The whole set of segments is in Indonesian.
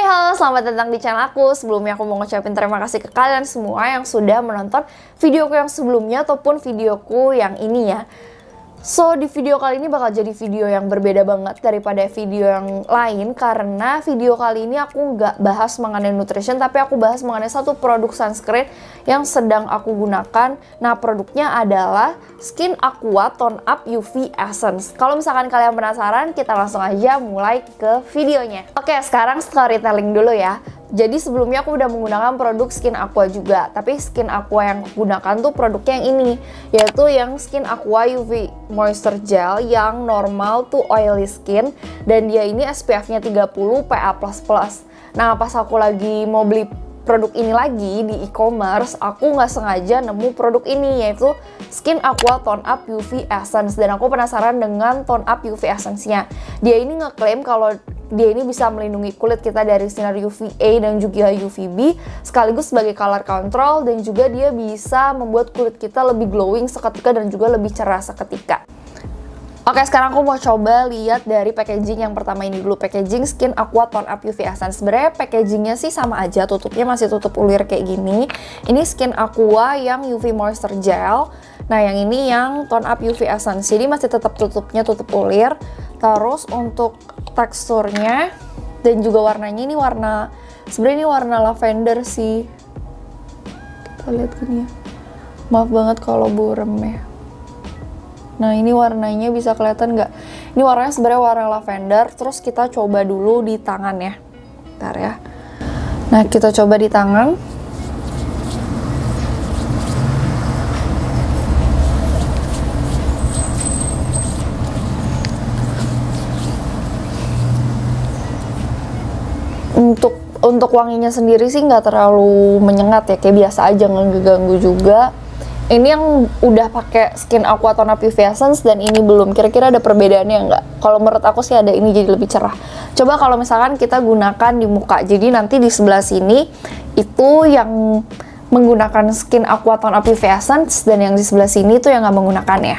Halo, selamat datang di channel aku. Sebelumnya aku mau ngucapin terima kasih ke kalian semua yang sudah menonton videoku yang sebelumnya ataupun videoku yang ini ya. So, di video kali ini bakal jadi video yang berbeda banget daripada video yang lain, karena video kali ini aku nggak bahas mengenai nutrition, tapi aku bahas mengenai satu produk sunscreen yang sedang aku gunakan. Nah, produknya adalah Skin Aqua Tone Up UV Essence. Kalau misalkan kalian penasaran, kita langsung aja mulai ke videonya. Oke, sekarang storytelling dulu ya. Jadi sebelumnya aku udah menggunakan produk Skin Aqua juga, tapi Skin Aqua yang aku gunakan tuh produknya yang ini, yaitu yang Skin Aqua UV Moisture Gel yang normal to oily skin, dan dia ini SPF-nya 30 PA++. Nah, pas aku lagi mau beli produk ini lagi di e-commerce, aku nggak sengaja nemu produk ini, yaitu Skin Aqua Tone Up UV Essence, dan aku penasaran dengan Tone Up UV Essence-nya. Dia ini ngeklaim kalau dia ini bisa melindungi kulit kita dari sinar UVA dan juga UVB, sekaligus sebagai color control, dan juga dia bisa membuat kulit kita lebih glowing seketika dan juga lebih cerah seketika. Oke, sekarang aku mau coba lihat dari packaging yang pertama ini dulu, packaging Skin Aqua Tone Up UV Essence. Sebenarnya packagingnya sih sama aja, tutupnya masih tutup ulir kayak gini. Ini Skin Aqua yang UV Moisture Gel. Nah, yang ini yang Tone Up UV Essence, jadi masih tetap tutupnya tutup ulir. Terus untuk teksturnya dan juga warnanya, ini warna, sebenarnya ini warna lavender sih. Kita lihat gini ya. Maaf banget kalau burem ya. Nah, ini warnanya bisa kelihatan nggak? Ini warnanya sebenarnya warna lavender. Terus kita coba dulu di tangan ya. Bentar ya. Nah, kita coba di tangan. Untuk wanginya sendiri sih nggak terlalu menyengat ya, kayak biasa aja, nggak ngeganggu juga. Ini yang udah pakai Skin Aqua Tone Up UV Essence dan ini belum. Kira-kira ada perbedaannya nggak? Kalau menurut aku sih ada, ini jadi lebih cerah. Coba kalau misalkan kita gunakan di muka, jadi nanti di sebelah sini itu yang menggunakan Skin Aqua Tone Up UV Essence, dan yang di sebelah sini tuh yang nggak menggunakannya.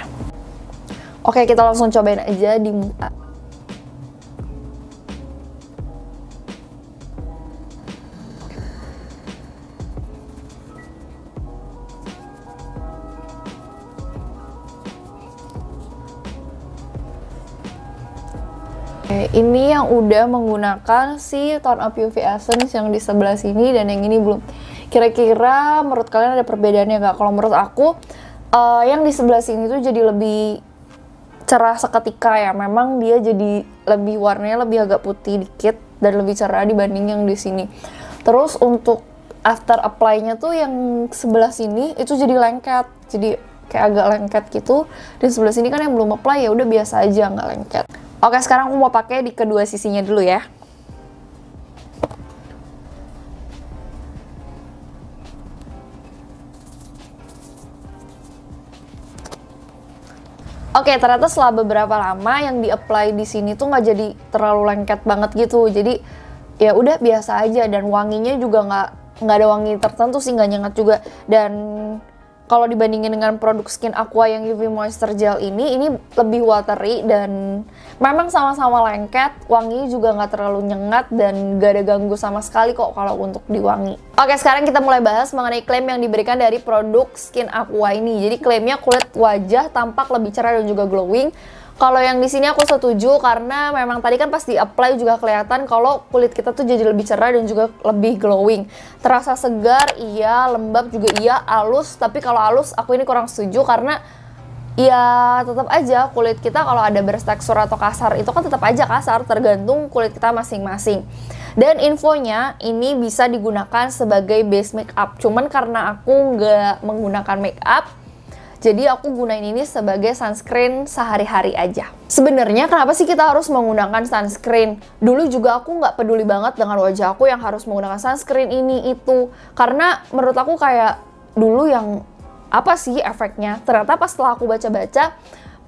Oke, kita langsung cobain aja di muka. Oke, ini yang udah menggunakan si Tone Up UV Essence yang di sebelah sini, dan yang ini belum. Kira-kira menurut kalian ada perbedaannya nggak? Kalau menurut aku, yang di sebelah sini tuh jadi lebih cerah seketika ya. Memang dia jadi lebih, warnanya lebih agak putih dikit dan lebih cerah dibanding yang di sini. Terus untuk after apply-nya tuh yang sebelah sini itu jadi lengket, jadi kayak agak lengket gitu. Di sebelah sini kan yang belum apply ya udah biasa aja, nggak lengket. Oke, sekarang aku mau pakai di kedua sisinya dulu ya. Oke, ternyata setelah beberapa lama yang di-apply di sini tuh nggak jadi terlalu lengket banget gitu. Jadi ya udah biasa aja, dan wanginya juga nggak ada wangi tertentu sih, nggak nyengat juga. Dan kalau dibandingin dengan produk Skin Aqua yang UV Moisture Gel ini lebih watery dan memang sama-sama lengket, wangi juga nggak terlalu nyengat dan gak ada ganggu sama sekali kok kalau untuk diwangi. Oke, sekarang kita mulai bahas mengenai klaim yang diberikan dari produk Skin Aqua ini. Jadi klaimnya kulit wajah tampak lebih cerah dan juga glowing. Kalau yang di sini aku setuju, karena memang tadi kan pas di-apply juga kelihatan kalau kulit kita tuh jadi lebih cerah dan juga lebih glowing. Terasa segar, iya, lembab juga iya, halus. Tapi kalau halus aku ini kurang setuju, karena ya tetap aja kulit kita kalau ada bertekstur atau kasar itu kan tetap aja kasar, tergantung kulit kita masing-masing. Dan infonya ini bisa digunakan sebagai base makeup. Cuman karena aku nggak menggunakan makeup, jadi aku gunain ini sebagai sunscreen sehari-hari aja. Sebenarnya kenapa sih kita harus menggunakan sunscreen? Dulu juga aku nggak peduli banget dengan wajah aku yang harus menggunakan sunscreen ini itu. Karena menurut aku kayak dulu yang apa sih efeknya? Ternyata pas setelah aku baca-baca,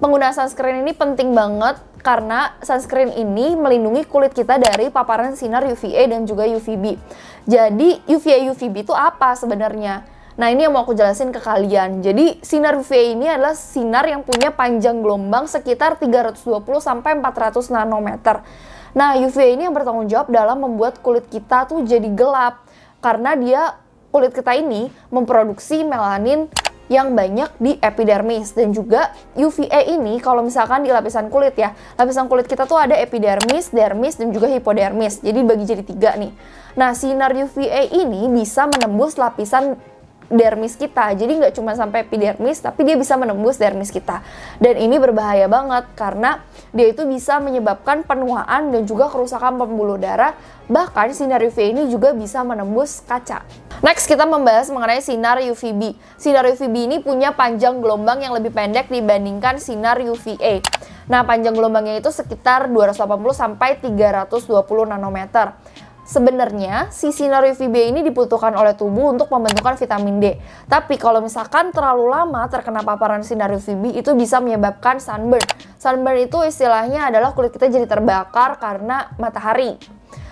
penggunaan sunscreen ini penting banget. Karena sunscreen ini melindungi kulit kita dari paparan sinar UVA dan juga UVB. Jadi UVA UVB itu apa sebenarnya? Nah, ini yang mau aku jelasin ke kalian. Jadi sinar UVA ini adalah sinar yang punya panjang gelombang sekitar 320 sampai 400 nanometer. Nah, UVA ini yang bertanggung jawab dalam membuat kulit kita tuh jadi gelap, karena kulit kita ini memproduksi melanin yang banyak di epidermis. Dan juga UVA ini kalau misalkan di lapisan kulit ya, lapisan kulit kita tuh ada epidermis, dermis, dan juga hipodermis. Jadi bagi jadi 3 nih. Nah, sinar UVA ini bisa menembus lapisan dermis kita. Jadi nggak cuma sampai epidermis, tapi dia bisa menembus dermis kita. Dan ini berbahaya banget karena dia itu bisa menyebabkan penuaan dan juga kerusakan pembuluh darah. Bahkan sinar UVA ini juga bisa menembus kaca. Next, kita membahas mengenai sinar UVB. Sinar UVB ini punya panjang gelombang yang lebih pendek dibandingkan sinar UVA. Nah, panjang gelombangnya itu sekitar 280 sampai 320 nanometer. Sebenarnya, si sinar UVB ini dibutuhkan oleh tubuh untuk pembentukan vitamin D. Tapi kalau misalkan terlalu lama terkena paparan sinar UVB, itu bisa menyebabkan sunburn. Sunburn itu istilahnya adalah kulit kita jadi terbakar karena matahari.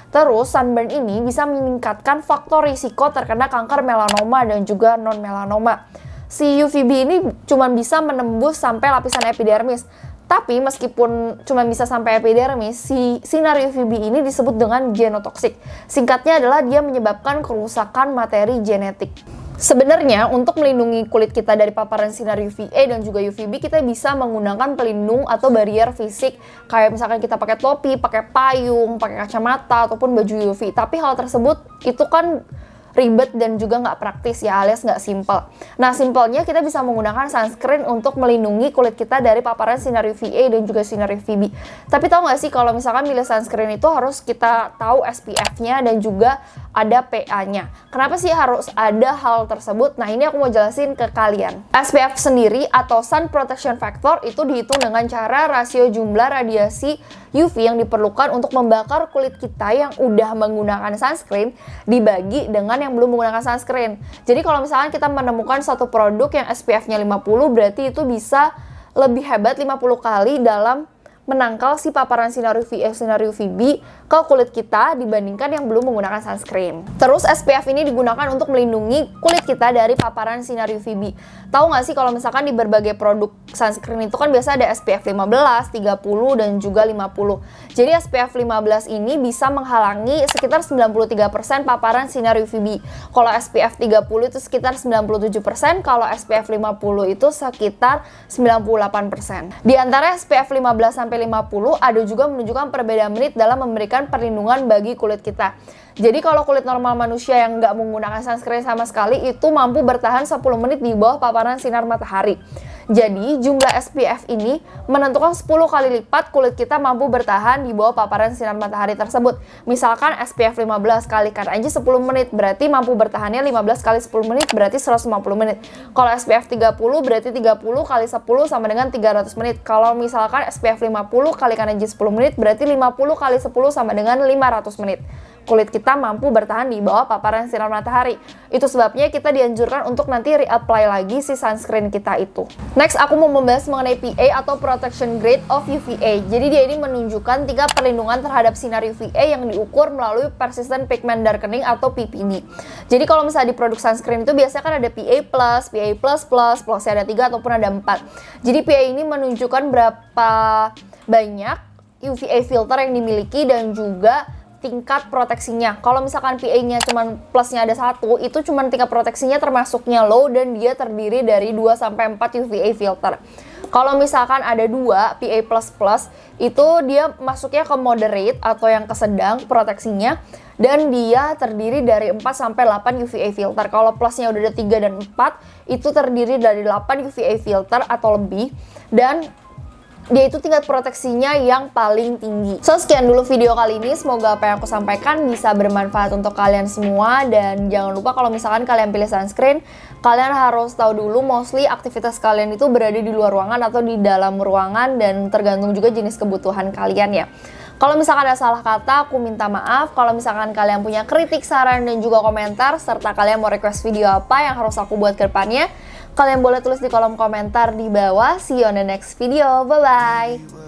Terus, sunburn ini bisa meningkatkan faktor risiko terkena kanker melanoma dan juga non-melanoma. Si UVB ini cuma bisa menembus sampai lapisan epidermis. Tapi meskipun cuma bisa sampai epidermis, si sinar UVB ini disebut dengan genotoksik. Singkatnya adalah dia menyebabkan kerusakan materi genetik. Sebenarnya untuk melindungi kulit kita dari paparan sinar UVA dan juga UVB, kita bisa menggunakan pelindung atau barrier fisik. Kayak misalkan kita pakai topi, pakai payung, pakai kacamata, ataupun baju UV. Tapi hal tersebut itu kan ribet dan juga nggak praktis ya, alias nggak simple. Nah, simpelnya kita bisa menggunakan sunscreen untuk melindungi kulit kita dari paparan sinar UVA dan juga sinar UVB. Tapi tahu nggak sih kalau misalkan milih sunscreen itu harus kita tahu SPF-nya dan juga ada PA-nya. Kenapa sih harus ada hal tersebut? Nah, ini aku mau jelasin ke kalian. SPF sendiri atau Sun Protection Factor itu dihitung dengan cara rasio jumlah radiasi UV yang diperlukan untuk membakar kulit kita yang udah menggunakan sunscreen dibagi dengan yang belum menggunakan sunscreen. Jadi kalau misalkan kita menemukan satu produk yang SPF-nya 50, berarti itu bisa lebih hebat 50 kali dalam menangkal si paparan sinar UVA, sinar UVB ke kulit kita dibandingkan yang belum menggunakan sunscreen. Terus SPF ini digunakan untuk melindungi kulit kita dari paparan sinar UVB. Tahu nggak sih kalau misalkan di berbagai produk sunscreen itu kan biasa ada SPF 15, 30, dan juga 50. Jadi SPF 15 ini bisa menghalangi sekitar 93% paparan sinar UVB. Kalau SPF 30 itu sekitar 97%, kalau SPF 50 itu sekitar 98%. Di antara SPF 15 sampai 50 ada juga menunjukkan perbedaan menit dalam memberikan perlindungan bagi kulit kita. Jadi kalau kulit normal manusia yang nggak menggunakan sunscreen sama sekali itu mampu bertahan 10 menit di bawah paparan sinar matahari. Jadi jumlah SPF ini menentukan 10 kali lipat kulit kita mampu bertahan di bawah paparan sinar matahari tersebut. Misalkan SPF 15 kalikan aja 10 menit, berarti mampu bertahannya 15 kali 10 menit, berarti 150 menit. Kalau SPF 30 berarti 30 kali 10 sama dengan 300 menit. Kalau misalkan SPF 50 kalikan aja 10 menit, berarti 50 kali 10 sama dengan 500 menit. Kulit kita mampu bertahan di bawah paparan sinar matahari. Itu sebabnya kita dianjurkan untuk nanti reapply lagi si sunscreen kita itu. Next, aku mau membahas mengenai PA atau Protection Grade of UVA. Jadi dia ini menunjukkan tingkat perlindungan terhadap sinar UVA yang diukur melalui Persistent Pigment Darkening atau PPD. Jadi kalau misalnya di produk sunscreen itu biasanya kan ada PA+, plusnya ada 3 ataupun ada 4. Jadi PA ini menunjukkan berapa banyak UVA filter yang dimiliki dan juga tingkat proteksinya. Kalau misalkan PA-nya cuman plusnya ada 1, itu cuman tingkat proteksinya termasuknya low dan dia terdiri dari 2 sampai 4 UVA filter. Kalau misalkan ada 2 PA++, itu dia masuknya ke moderate atau yang kesedang proteksinya dan dia terdiri dari 4 sampai 8 UVA filter. Kalau plusnya udah ada 3 dan 4, itu terdiri dari 8 UVA filter atau lebih dan dia itu tingkat proteksinya yang paling tinggi. So, sekian dulu video kali ini. Semoga apa yang aku sampaikan bisa bermanfaat untuk kalian semua. Dan jangan lupa kalau misalkan kalian pilih sunscreen, kalian harus tahu dulu mostly aktivitas kalian itu berada di luar ruangan atau di dalam ruangan. Dan tergantung juga jenis kebutuhan kalian ya. Kalau misalkan ada salah kata, aku minta maaf. Kalau misalkan kalian punya kritik, saran, dan juga komentar, serta kalian mau request video apa yang harus aku buat ke depannya, kalian boleh tulis di kolom komentar di bawah. See you on the next video. Bye-bye.